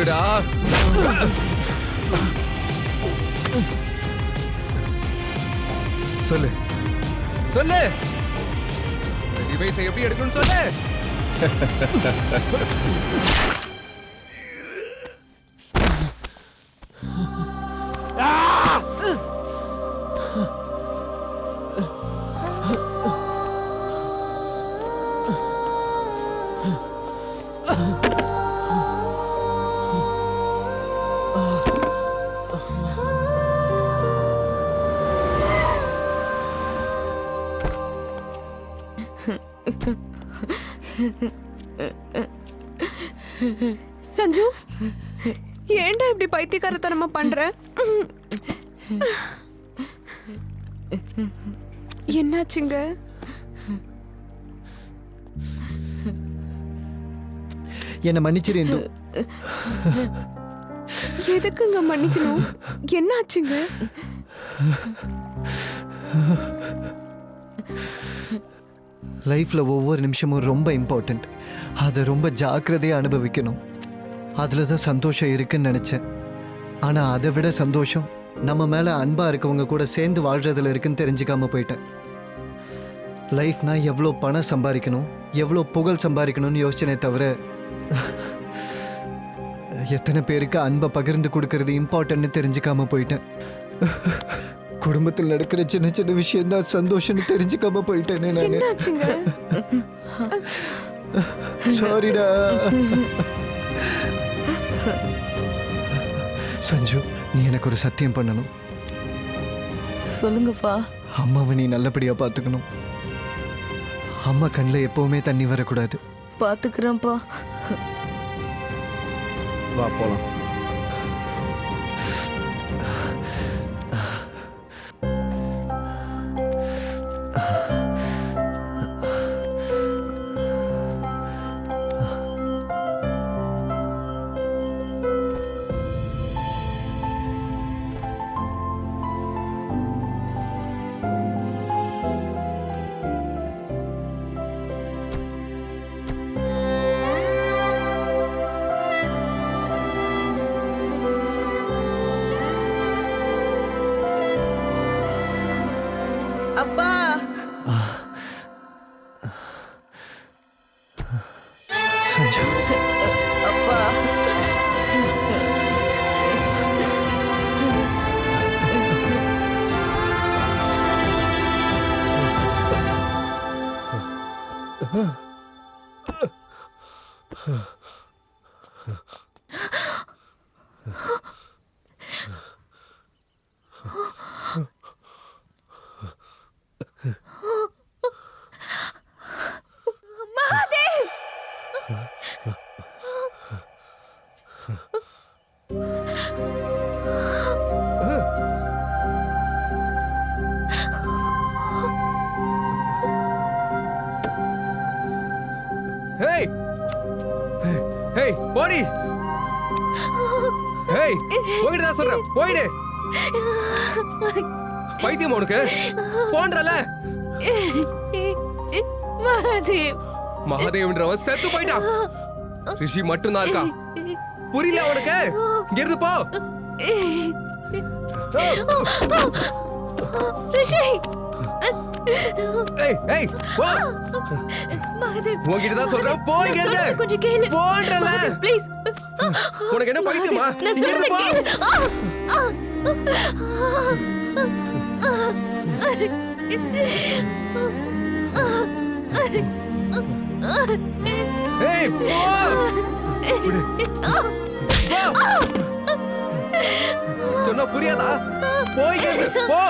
சொல்லுடா. சொல்லு சொல்லு, டிவைஸை எப்படி எடுக்கணும்னு சொல்லு. சஞ்சு, ஏன்டா இப்படி பைத்தியக்காரத்தனமா பண்ற? என்னாச்சுங்க? என்ன மன்னிச்சிரு இந்து. எதுக்குங்க மன்னிக்கணும்? என்னாச்சுங்க? லைஃப்ல ஒவ்வொரு நிமிஷமும் ரொம்ப இம்பார்ட்டண்ட். அதை ரொம்ப ஜாக்கிரதையாக அனுபவிக்கணும். அதில் தான் சந்தோஷம் இருக்குன்னு நினச்சேன். ஆனால் அதை விட சந்தோஷம் நம்ம மேலே அன்பாக இருக்கவங்க கூட சேர்ந்து வாழ்கிறதுல இருக்குன்னு தெரிஞ்சுக்காம போயிட்டேன். லைஃப்னா எவ்வளோ பணம் சம்பாதிக்கணும், எவ்வளோ புகழ் சம்பாதிக்கணும்னு யோசிச்சனே தவிர எத்தனை பேருக்கு அன்பை பகிர்ந்து கொடுக்கறது இம்பார்ட்டன்ட்னு தெரிஞ்சுக்காம போயிட்டேன். குடும்பத்தில் நடக்கிற சின்ன சின்ன விஷயம்தான் சந்தோஷம்னு தெரிஞ்சுக்காம போயிட்டேனே நான். என்னாச்சுங்க? சாரிடா சஞ்சு, நீ எனக்கு ஒரு சத்தியம் பண்ணணும். சொல்லுங்கப்பா. அம்மாவை நீ நல்லபடியா பார்த்துக்கணும். அம்மா கண்ணில் எப்பவுமே தண்ணி வரக்கூடாது. பாத்துக்கிறேன்ப்பா. வா போலாம். அப்பா, சஞ்சு, அப்பா. ஹேய் ஹேய், போடி. ஹேய், போயிடு தான் சொல்றேன், போயிடு. பைத்தியம் உனக்கு? போன்றல. மகாதேவ், மகாதேவ்ன்றவன் செத்து போயிட்டான். ரிஷி மட்டும் தான் இருக்கா. புரியல உனக்கு? இங்க இருந்து போ. ரிஷி. ஏய் ஏய், போ. மகாதேவ், உன்கிட்ட தான் சொல்றேன், போ இங்க இருந்து. கொஞ்சம் கேளு. போன்றல. ப்ளீஸ். உனக்கு என்ன பைத்தியமா? நான் இங்க இருந்து சொல்றேன் போ. ஏய், போ. விடு. போ. சொன்னா புரியாதா? போய் இங்க இருந்து, போ.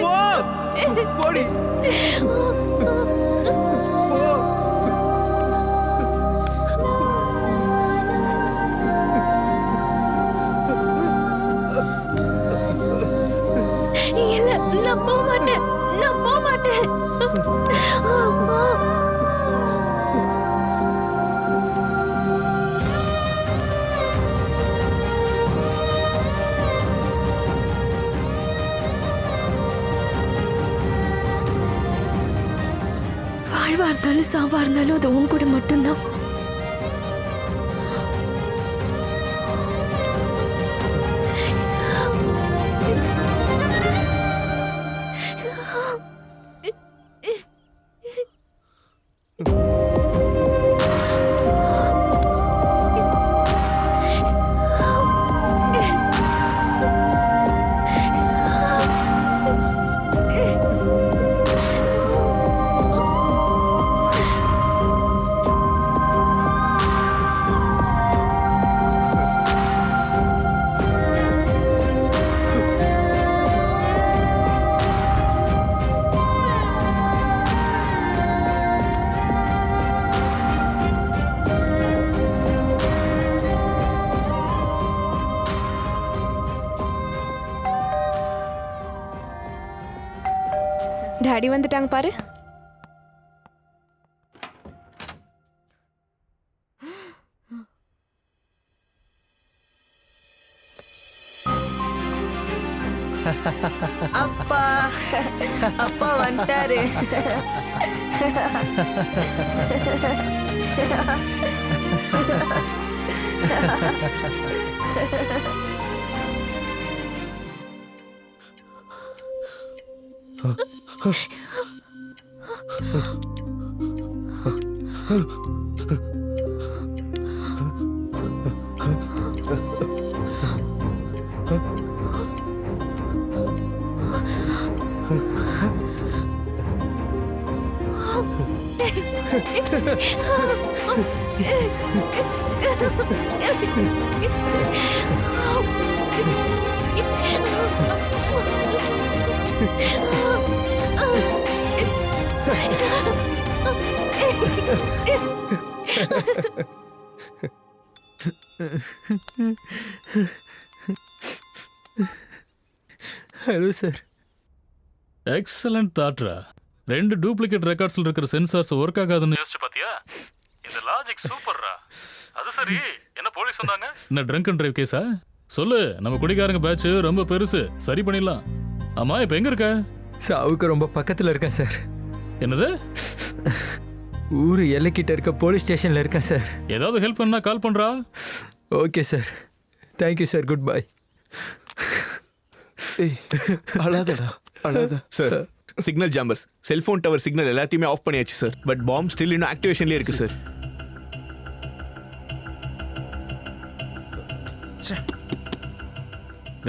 போ. போடி. போ. இல்ல, நான் போக மாட்டேன். நான் போக மாட்டேன். வாழ்வா இருந்தாலும் சாவா இருந்தாலும் அது உன் கூட மட்டும்தான். டாடி வந்துட்டாங்க பாரு. அப்பா அப்பா வந்துட்டாரு. Hello sir. எக்ஸலண்ட் தாட்ரா. 2 டூப்ளிகேட் ரெக்கார்ட்ஸ்ல இருக்கிற சென்சார்ஸ் ஒர்க் ஆகாதுன்னு யோசிச்சு பாத்தியா? இந்த லாஜிக் சூப்பர்ரா. அது சரி, என்ன போலீஸ் வந்தாங்க? என்ன ட்ரங்க் அண்ட் டிரைவ் கேஸா? சொல்லு, நம்ம குடிகாரங்க பேட்ச் ரொம்ப பெருசு, சரி பண்ணிடலாம். ஆமா, இப்ப எங்க இருக்க? சாவுக்கு ரொம்ப பக்கத்தில் இருக்கேன் சார். என்னது? ஊர் எல்லைக்கிட்ட இருக்க போலீஸ் ஸ்டேஷனில் இருக்கேன் சார். ஏதாவது ஹெல்ப் பண்ணா கால் பண்றா. Okay sir, thank you sir, good bye. ஏய் அழாதடா, அழாத. Sir, signal jammers, cellphone tower signal எல்லாத்தையுமே ஆஃப் பண்ணியாச்சு சார். பட் பாம் ஸ்டில் இன்னும் ஆக்டிவேஷன்லேயே இருக்கு சார்.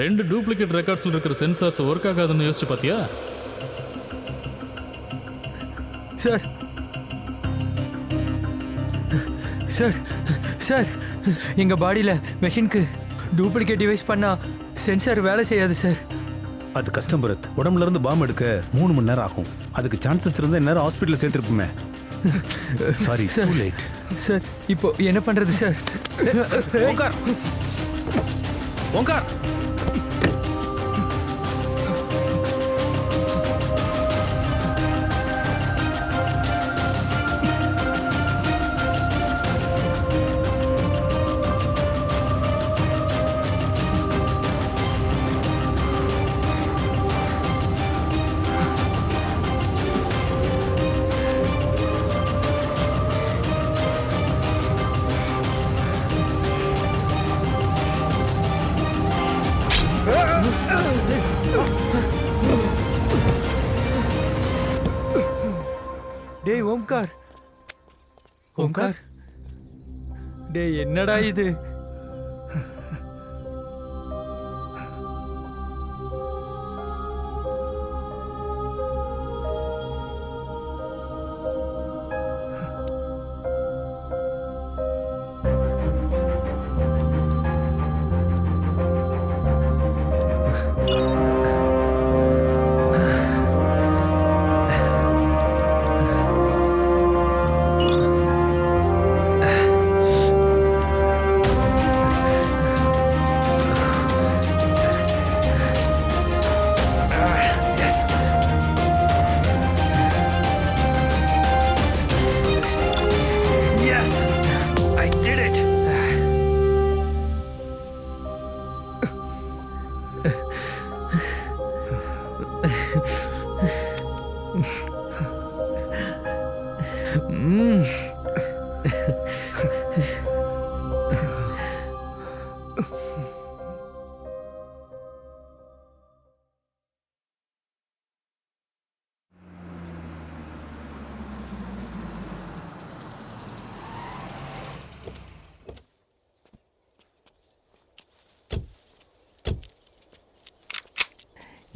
ரெண்டு டூப்ளிகேட் ரெக்கார்ட்ஸ்ல இருக்கிற சென்சார்ஸ் ஒர்க் ஆகாதுன்னு யோசிச்சு பாத்தியா? சார் சார் சார், எங்கள் பாடியில் மெஷினுக்கு டூப்ளிகேட் டிவைஸ் பண்ணால் சென்சார் வேலை செய்யாது சார். அது கஷ்டம் பரத். உடம்புல இருந்து பாம் எடுக்க 3 மணி நேரம் ஆகும். அதுக்கு சான்சஸ் இருந்தால் இந்நேரம் ஹாஸ்பிட்டலில் சேர்த்துருப்போமே. Sorry, sir. Too late. Sir, இப்போ என்ன பண்ணுறது சார்? ஓங்கார், ஓங்கார். டேய் ஓம்கார், ஓம்கார், டேய் என்னடா இது?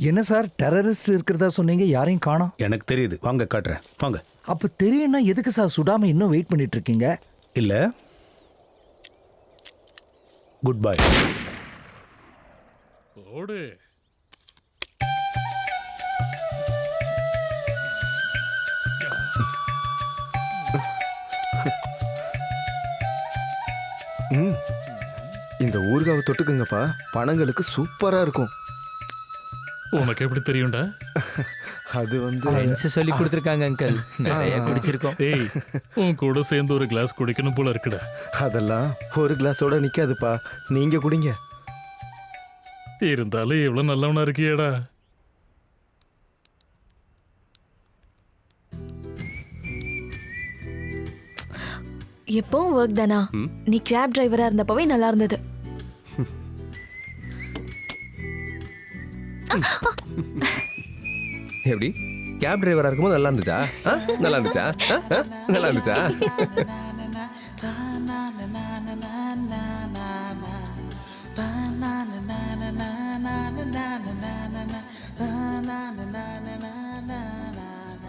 என்ன சார், டெரரிஸ்ட் இருக்கிறதா சொன்னீங்க, யாரையும் காணோம். எனக்கு தெரியுது, வாங்க காட்டுறேன், வாங்க. அப்ப தெரியும்னா எதுக்கு சார் சுடாம இன்னும் வெயிட் பண்ணிட்டு இருக்கீங்க? இல்ல, குட் பை. ஓடு. இந்த ஊறுகாவை தொட்டுக்குங்கப்பா, பணங்களுக்கு சூப்பரா இருக்கும். உனக்கு எப்படி தெரியும்டா? அது வந்து ஃப்ரெண்ட்ஸ் சொல்லி கொடுத்துருக்காங்க அங்கிள் நிறைய குடிச்சிருக்கோம் ஏய் உன் கூட சேர்ந்து ஒரு கிளாஸ் குடிக்கணும் போல இருக்குடா. அதெல்லாம் ஒரு கிளாஸோட நிக்காதுப்பா. நீங்க குடிங்க. இருந்தாலும் எவ்வளவு நல்லவனா இருக்கியேடா. எப்பவும் ஒர்க் தானா? நீ கேப் டிரைவரா இருந்தப்பவே நல்லா இருந்தது. எப்படி கேப் டிரைவரா இருக்கும்போது நல்லா இருந்துச்சா? நல்லா இருந்துச்சா? நல்லா இருந்துச்சா?